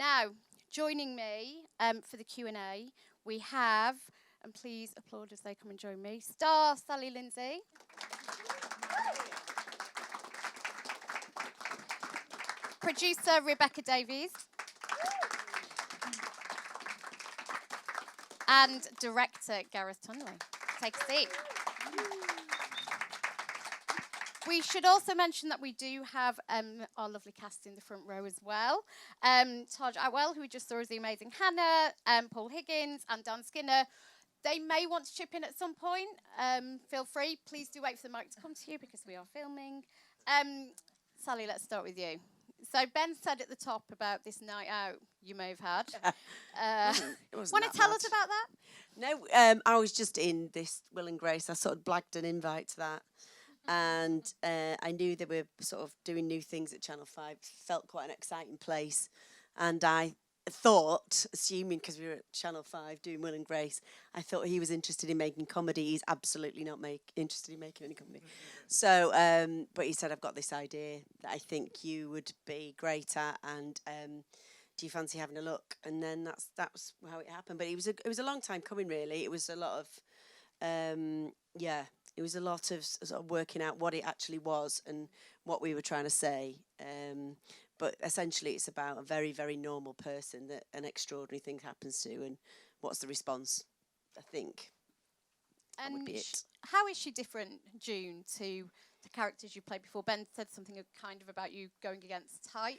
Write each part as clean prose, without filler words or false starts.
Now, joining me for the Q&A, we have, and please applaud as they come and join me, star Sally Lindsay. Producer Rebecca Davies. And director Gareth Tunley. Take a seat. We should also mention that we do have our lovely cast in the front row as well. Taj Atwell, who we just saw as the amazing Hannah, Paul Higgins and Dan Skinner. They may want to chip in at some point. Feel free. Please do wait for the mic to come to you because we are filming. Sally, let's start with you. So Ben said at the top about this night out you may have had. Want to tell us about that? No, I was just in this Will and Grace. I sort of blagged an invite to that. And I knew they were sort of doing new things at Channel 5. Felt quite an exciting place. And I thought, assuming because we were at Channel 5 doing Will and Grace, I thought he was interested in making comedy. He's absolutely not interested in making any comedy. So, but he said, I've got this idea that I think you would be great at, and do you fancy having a look? And then that's how it happened. But it was a long time coming, really. It was a lot of, it was a lot of sort of working out what it actually was and what we were trying to say. But essentially, it's about a very, very normal person that an extraordinary thing happens to, and what's the response, I think. That would be it. How is she different, June, to the characters you played before? Ben said something kind of about you going against type.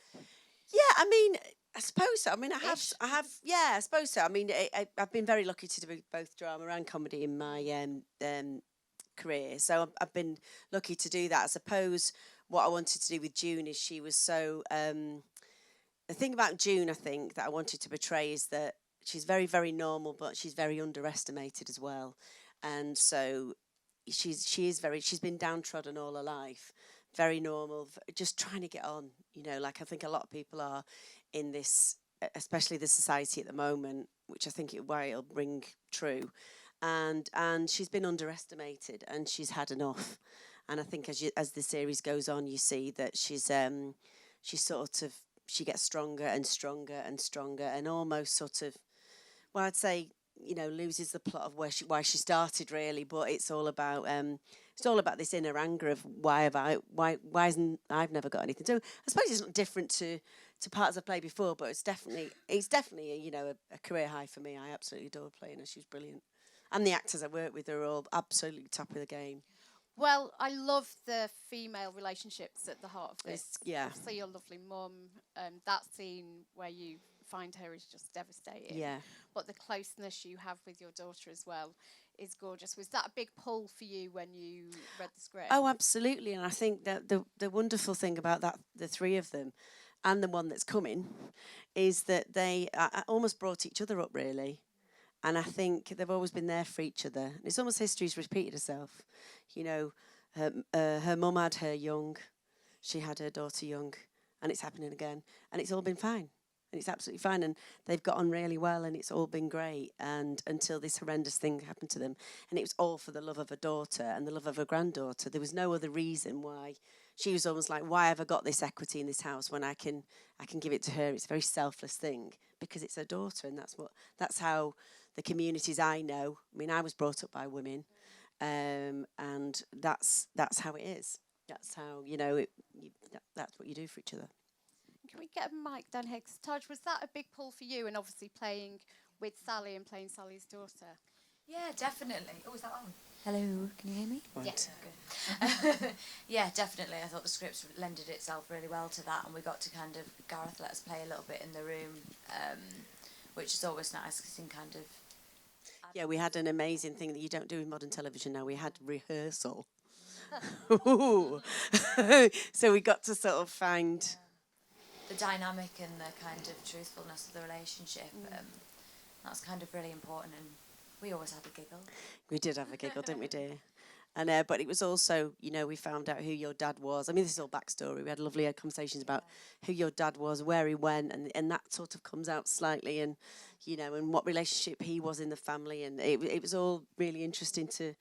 Yeah, I mean, I suppose so. I mean, I suppose so. I mean, I've been very lucky to do both drama and comedy in my career. So I've been lucky to do that. I suppose what I wanted to do with June is she was so... the thing about June, I think, that I wanted to portray is that she's very, very normal, but she's very underestimated as well. And so she's been downtrodden all her life. Very normal, just trying to get on, like I think a lot of people are in this, especially the society at the moment, which I think why it'll ring true. And she's been underestimated, and she's had enough. And I think as the series goes on, you see that she gets stronger and stronger and stronger, and almost sort of, well, I'd say, loses the plot of why she started, really. But it's all about this inner anger of why isn't I've never got anything. So I suppose it's not different to parts I've played before, but it's definitely a career high for me. I absolutely adore playing her. She was brilliant. And the actors I work with are all absolutely top of the game. Well, I love the female relationships at the heart of this. Yeah. Obviously, your lovely mum, that scene where you find her is just devastating. Yeah. But the closeness you have with your daughter as well is gorgeous. Was that a big pull for you when you read the script? Oh, absolutely. And I think that the wonderful thing about that, the three of them, and the one that's coming, is that they almost brought each other up, really. And I think they've always been there for each other. It's almost history's repeated itself. Her mum had her young, she had her daughter young, and it's happening again. And it's all been fine. And it's absolutely fine. And they've got on really well, and it's all been great. And until this horrendous thing happened to them. And it was all for the love of her daughter and the love of her granddaughter. There was no other reason why. She was almost like, why have I got this equity in this house when I can give it to her? It's a very selfless thing because it's her daughter, and that's how the communities I know. I mean, I was brought up by women, and that's how it is. That's how that's what you do for each other. Can we get a mic down here? 'Cause Taj, was that a big pull for you? And obviously playing with Sally and playing Sally's daughter. Yeah, definitely. Oh, is that on? Hello, can you hear me? Right. Yeah, good. Yeah, definitely. I thought the script lended itself really well to that, and we got to kind of Gareth let us play a little bit in the room, which is always nice because you can kind of. Yeah, we had an amazing thing that you don't do in modern television now. We had rehearsal. So we got to sort of find the dynamic and the kind of truthfulness of the relationship. That's kind of really important, and we always had a giggle. We did have a giggle, didn't we, dear? And but it was also, we found out who your dad was. I mean, this is all backstory. We had lovely conversations about who your dad was, where he went, and that sort of comes out slightly, and and what relationship he was in the family, and it was all really interesting to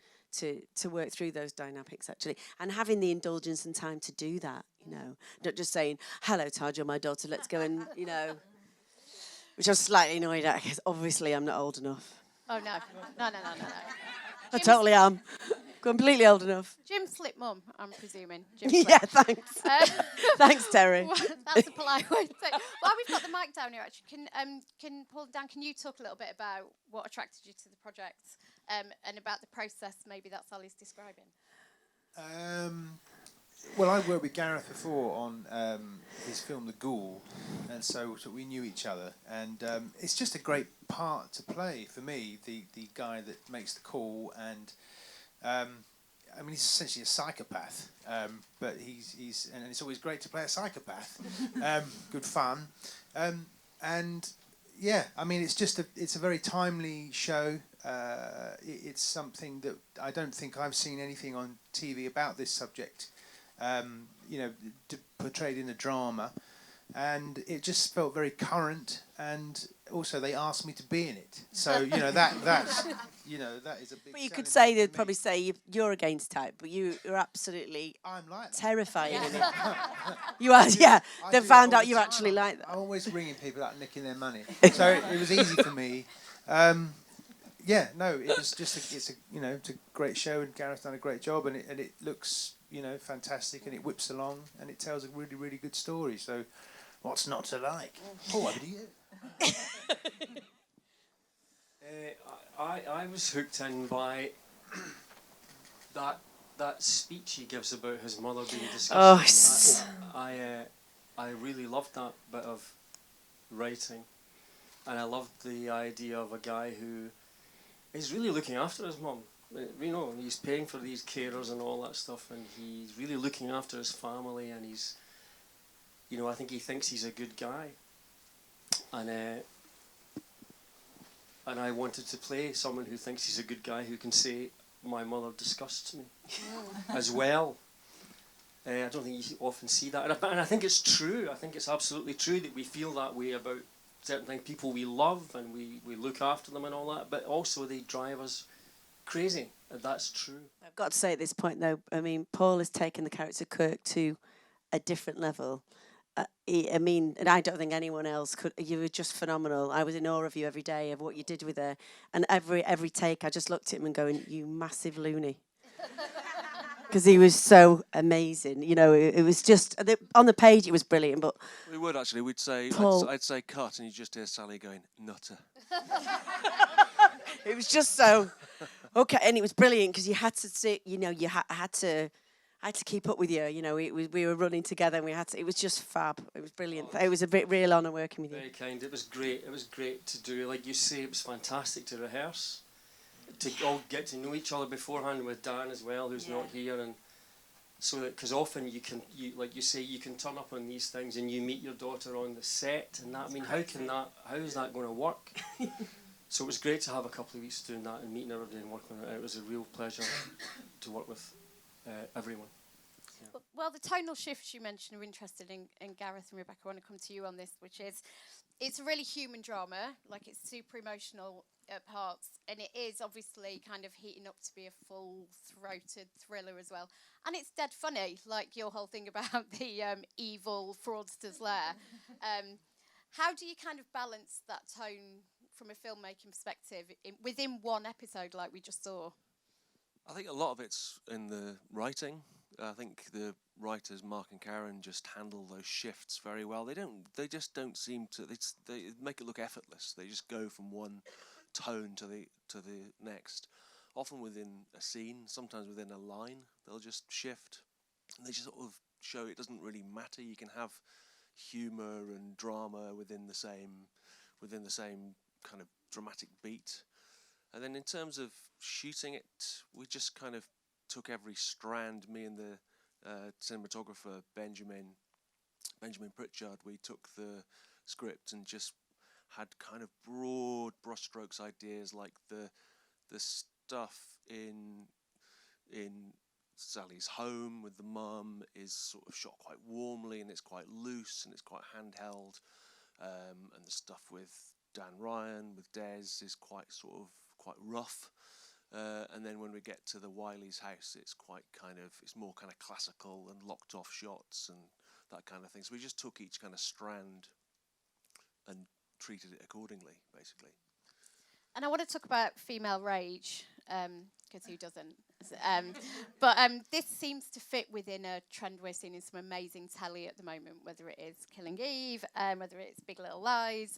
work through those dynamics actually, and having the indulgence and time to do that. Not just saying, "Hello, Taj, you're my daughter. Let's go and which I was slightly annoyed at because obviously I'm not old enough. Oh no, no. I totally am. Completely old enough. Jim Slip mum, I'm presuming. Jim Yeah, Slip. thanks. Thanks, Terry. Well, that's a polite way to say. While we've got the mic down here, actually, can Paul and Dan, can you talk a little bit about what attracted you to the project, and about the process maybe that Sally's describing? Well, I worked with Gareth before on his film The Ghoul, and so we knew each other. And it's just a great part to play for me, the guy that makes the call. And I mean, he's essentially a psychopath, but he's and it's always great to play a psychopath. Good fun, and yeah, I mean, it's a very timely show. It's something that I don't think I've seen anything on TV about this subject. Portrayed in a drama, and it just felt very current. And also, they asked me to be in it, so that is a big. But you could say they'd probably say you're against type, but you're absolutely I'm like that. terrifying in it. You are, yeah. They found out you actually like that. I'm always ringing people up, nicking their money, so it was easy for me. It was just it's a great show, and Gareth's done a great job, and it looks fantastic, and it whips along, and it tells a really, really good story. So, what's not to like? Oh, over to you. I was hooked in by that speech he gives about his mother being disgusting. I really loved that bit of writing, and I loved the idea of a guy who is really looking after his mum. He's paying for these carers and all that stuff, and he's really looking after his family, and he's, I think he thinks he's a good guy, and I wanted to play someone who thinks he's a good guy, who can say, my mother disgusts me, as well. I don't think you often see that, and I think it's true. I think it's absolutely true that we feel that way about certain things, people we love, and we look after them and all that, but also they drive us crazy, and that's true. I've got to say at this point, though, I mean, Paul has taken the character Kirk to a different level. And I don't think anyone else could. You were just phenomenal. I was in awe of you every day, of what you did with her. And every take, I just looked at him and going, you massive loony. Because he was so amazing. It was just, on the page it was brilliant, but... We would actually, we'd say, I'd say cut, and you'd just hear Sally going, nutter. It was just so... Okay, and it was brilliant, because you had to sit, you had to... I had to keep up with you. We were running together, and it was just fab. It was brilliant. It was a real honour working with you. Very kind. It was great. It was great to do. Like you say, it was fantastic to rehearse, to all get to know each other beforehand with Dan as well, who's not here, and so that, because often you like you say, you can turn up on these things and you meet your daughter on the set, and that. I mean, how is that going to work? So it was great to have a couple of weeks doing that and meeting everybody and working on it. It was a real pleasure to work with everyone. Yeah. Well, the tonal shifts you mentioned are interested in Gareth and Rebecca. I want to come to you on this, which is, it's a really human drama, like it's super emotional at parts, and it is obviously kind of heating up to be a full-throated thriller as well. And it's dead funny, like your whole thing about the evil fraudster's lair. How do you kind of balance that tone from a filmmaking perspective within one episode like we just saw? I think a lot of it's in the writing. I think the writers, Mark and Karen, just handle those shifts very well. They just don't seem to. They make it look effortless. They just go from one tone to the next. Often within a scene, sometimes within a line, they'll just shift. And they just sort of show it doesn't really matter. You can have humour and drama within the same kind of dramatic beat. And then in terms of shooting it, we just kind of took every strand, me and the cinematographer Benjamin Pritchard, we took the script and just had kind of broad brushstrokes ideas, like the stuff in Sally's home with the mum is sort of shot quite warmly, and it's quite loose and it's quite handheld, and the stuff with Dan Ryan, with Des, is quite rough. And then when we get to the Wiley's house, it's more kind of classical and locked off shots and that kind of thing. So we just took each kind of strand and treated it accordingly, basically. And I want to talk about female rage, because who doesn't? But this seems to fit within a trend we're seeing in some amazing telly at the moment, whether it is Killing Eve, whether it's Big Little Lies.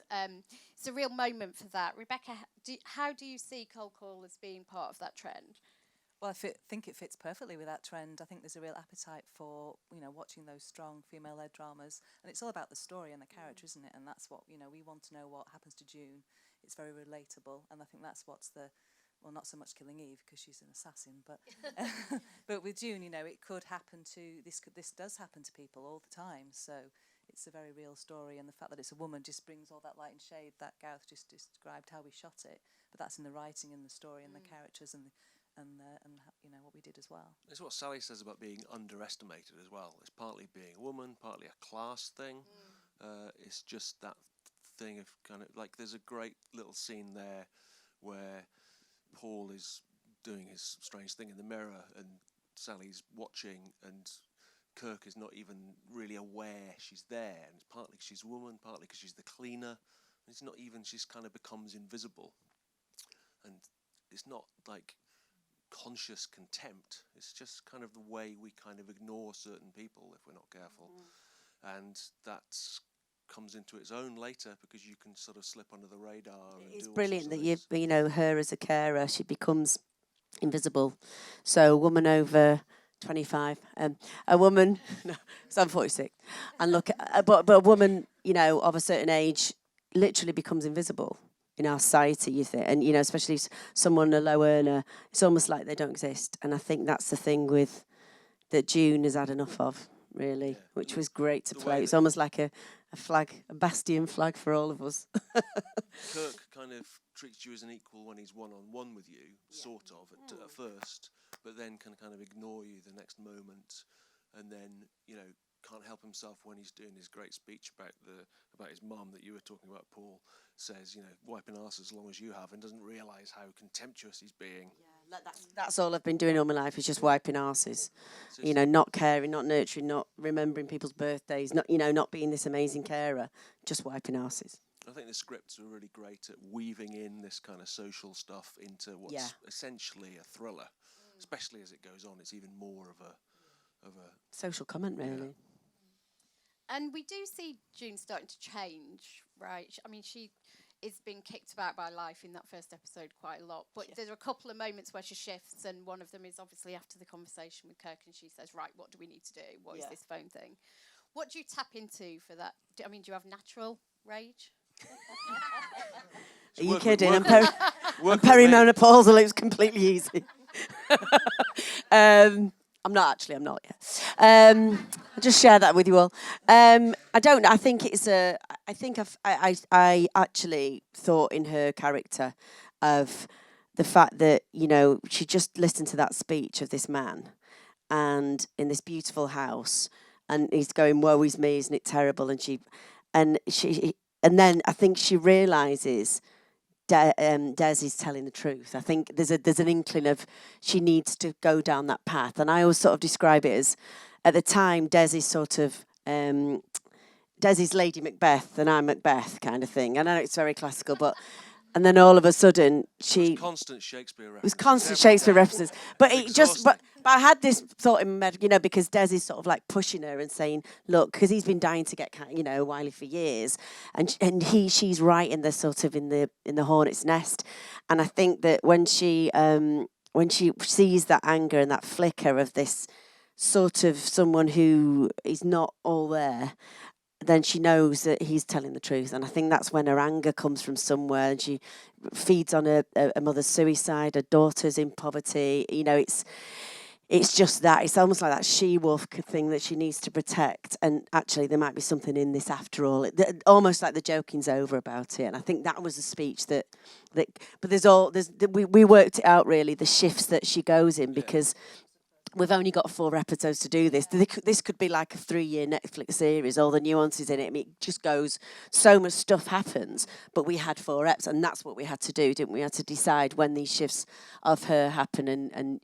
It's a real moment for that. Rebecca, how do you see Cold Call as being part of that trend? Well, I think it fits perfectly with that trend. I think there's a real appetite for, watching those strong female-led dramas. And it's all about the story and the character, isn't it? And that's what, we want to know what happens to June. It's very relatable. And I think that's what's well, not so much Killing Eve because she's an assassin, but but with June, it could happen to, this does happen to people all the time. So it's a very real story. And the fact that it's a woman just brings all that light and shade that Gareth just described how we shot it. But that's in the writing and the story and the characters and what we did as well. It's what Sally says about being underestimated as well. It's partly being a woman, partly a class thing. It's just that thing of kind of like, there's a great little scene there where Paul is doing his strange thing in the mirror and Sally's watching and Kirk is not even really aware she's there, and it's partly because she's a woman, partly because she's the cleaner. It's not even, she's kind of becomes invisible, and it's not like conscious contempt. It's just kind of the way we kind of ignore certain people if we're not careful, and that's comes into its own later because you can sort of slip under the radar. It's brilliant that you know her as a carer. She becomes invisible. So a woman over 25, a woman, no, so I'm 46, and look, but a woman, of a certain age, literally becomes invisible in our society, you think, and especially someone a low earner, it's almost like they don't exist. And I think that's the thing with that June has had enough of, really, which was great to play. It's almost like a flag, a bastion flag for all of us. Kirk kind of treats you as an equal when he's one-on-one with you, sort of, at first, but then can kind of ignore you the next moment, and then, can't help himself when he's doing his great speech about his mum that you were talking about, Paul, says, wiping arse as long as you have, and doesn't realise how contemptuous he's being. Yeah, that's all I've been doing all my life, is just wiping arses. Not caring, not nurturing, not remembering people's birthdays, not being this amazing carer, just wiping arses. I think the scripts are really great at weaving in this kind of social stuff into what's essentially a thriller, especially as it goes on. It's even more of a social comment, really. Yeah. And we do see June starting to change, right? I mean, she is being kicked about by life in that first episode quite a lot. But there are a couple of moments where she shifts, and one of them is obviously after the conversation with Kirk, and she says, right, what do we need to do? What is this phone thing? What do you tap into for that? Do you have natural rage? Are you kidding? I'm perimenopausal. It was completely easy. I'm not yet. I'll just share that with you all. I don't. I think it's a. I think I actually thought in her character of the fact that she just listened to that speech of this man, and in this beautiful house, and he's going, "Woe is me, isn't it terrible?" And then I think she realises Des is telling the truth. I think there's an inkling of she needs to go down that path. And I always sort of describe it as, at the time, Des is sort of, Des is Lady Macbeth and I'm Macbeth kind of thing. I know it's very classical, but... And then all of a sudden, she... It was constant Shakespeare references. It was constant Shakespeare references. But it just... But I had this thought in my head, because Des is sort of like pushing her and saying, look, because he's been dying to get, Wiley for years, and she's right in the sort of in the hornet's nest. And I think that when she sees that anger and that flicker of this sort of someone who is not all there, then she knows that he's telling the truth. And I think that's when her anger comes from somewhere, and she feeds on a mother's suicide, her daughter's in poverty. It's just that. It's almost like that she-wolf thing that she needs to protect. And actually, there might be something in this after all. Almost like the joking's over about it. And I think that was a speech that but we worked it out, really, the shifts that she goes in, because we've only got 4 episodes to do this. This could be like a 3-year Netflix series, all the nuances in it. I mean, it just goes, so much stuff happens, but we had 4 eps, and that's what we had to do, didn't we? We had to decide when these shifts of her happen, and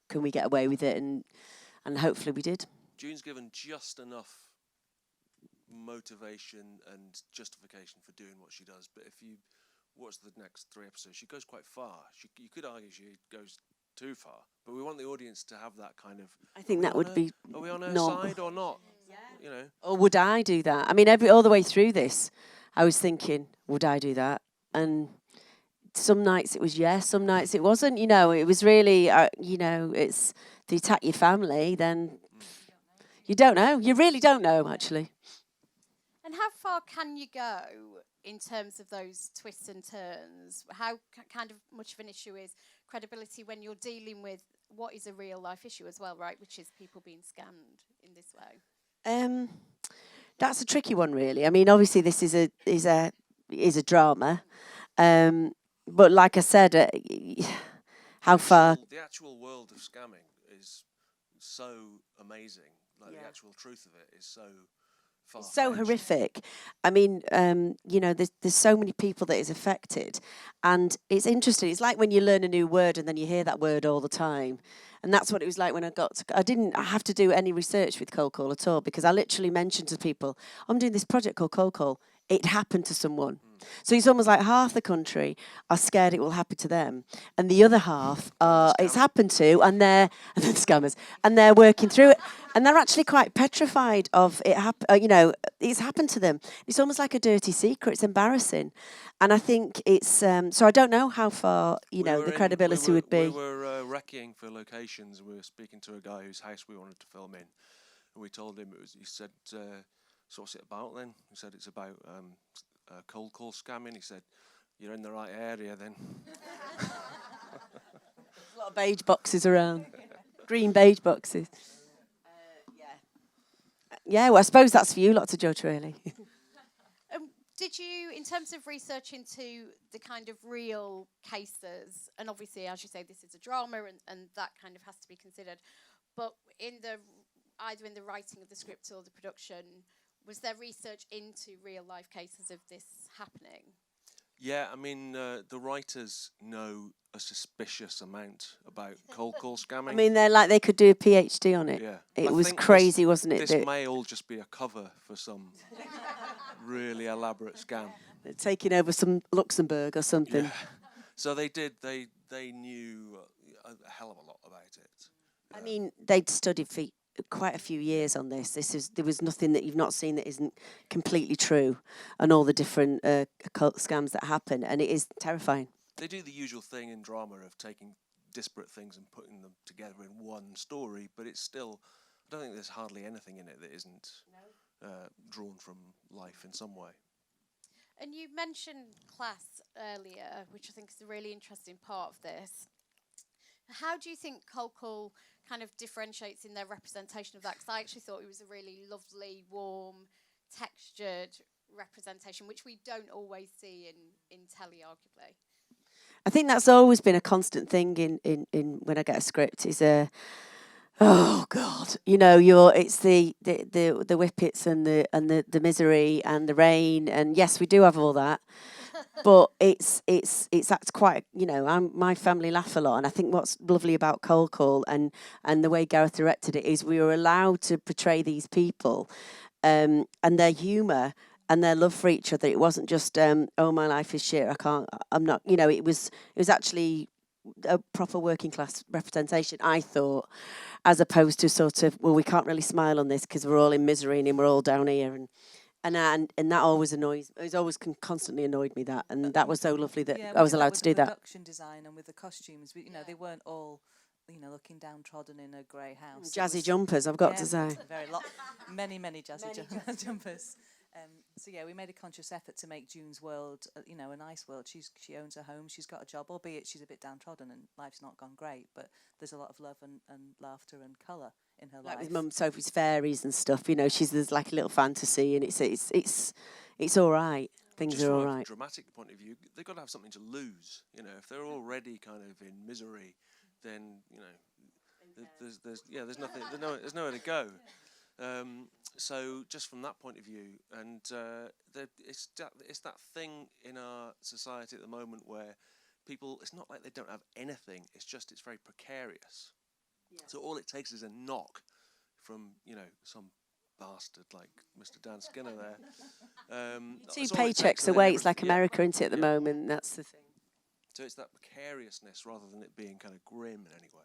can we get away with it, and hopefully we did. June's given just enough motivation and justification for doing what she does. But if you watch the next 3 episodes, she goes quite far. You could argue she goes too far, but we want the audience to have that kind of. I think that would be. Are we on her normal. side or not? You know. Or would I do that? I mean, all the way through this, I was thinking, would I do that? And some nights it was yes, some nights it wasn't. You know, it was really, you know, it's if you attack your family, then you don't know. You really don't know, actually. And how far can you go in terms of those twists and turns? How kind of much of an issue is credibility when you're dealing with what is a real life issue as well, right? Which is people being scammed in this way. That's a tricky one, really. I mean, obviously, this is a drama, but like I said, how far? The actual world of scamming is so amazing. Like the actual truth of it is so. It's so horrific. I mean, you know, there's so many people that is affected, and it's interesting. It's like when you learn a new word and then you hear that word all the time, and that's what it was like when I got to. I didn't have to do any research with cold call at all because I literally mentioned to people, I'm doing this project called Cold Call. It happened to someone. So it's almost like half the country are scared it will happen to them, and the other half are it's happened to, and they're the scammers, and they're working through it, and they're actually quite petrified of it. You know, it's happened to them. It's almost like a dirty secret. It's embarrassing, and I think it's. So I don't know how far the credibility would be. We were recceing for locations. We were speaking to a guy whose house we wanted to film in, and we told him it was. He said, "So what's it about then?" He said, "It's about." Cold call scamming. He said, "You're in the right area then." A lot of beige boxes around, green beige boxes. Yeah. Well, I suppose that's for you lot to judge, really. Did you, in terms of research into the kind of real cases, and obviously, as you say, this is a drama, and that kind of has to be considered, but either in the writing of the script or the production, was there research into real life cases of this happening? Yeah, I mean, the writers know a suspicious amount about cold call scamming. I mean, they could do a PhD on it. Yeah. It was crazy, wasn't it? This may all just be a cover for some really elaborate scam. They're taking over some Luxembourg or something. Yeah. So they did. They knew a hell of a lot about it. I mean, they'd studied for quite a few years on this. There was nothing that you've not seen that isn't completely true, and all the different occult scams that happen, and it is terrifying. They do the usual thing in drama of taking disparate things and putting them together in one story, but it's still. I don't think there's hardly anything in it that isn't drawn from life in some way. And you mentioned class earlier, which I think is a really interesting part of this. How do you think Cold Call kind of differentiates in their representation of that? Because I actually thought it was a really lovely, warm, textured representation, which we don't always see in telly, arguably. I think that's always been a constant thing in when I get a script is oh God, it's the whippets and the misery and the rain, and yes, we do have all that. But it's that's quite, my family laugh a lot, and I think what's lovely about Cold Call and the way Gareth directed it is we were allowed to portray these people and their humour and their love for each other. It wasn't just oh, my life is shit, I'm not, it was actually a proper working class representation, I thought, as opposed to sort of, well, we can't really smile on this because we're all in misery and we're all down here, and that always annoys. It's always constantly annoyed me that, and that was so lovely that I was allowed to do that. With the production design and with the costumes, they weren't all, looking downtrodden in a grey house. Jazzy jumpers, I've got to say. Many jazzy jumpers. So we made a conscious effort to make June's world, a nice world. She owns her home, she's got a job, albeit she's a bit downtrodden and life's not gone great, but there's a lot of love and laughter and colour in her life. Like with Mum Sophie's fairies and stuff, there's like a little fantasy, and it's all right. Things Just are all from a right. dramatic point of view, they've got to have something to lose. If they're already kind of in misery, then there's nothing. There's nowhere to go. So just from that point of view, and it's that thing in our society at the moment where people, it's not like they don't have anything, it's just it's very precarious. Yeah. So all it takes is a knock from some bastard like Mr. Dan Skinner there. Two that's all it takes, paychecks and then away. It's like everything- America, isn't it, at the Yeah. moment? That's the thing. So it's that precariousness rather than it being kind of grim in any way.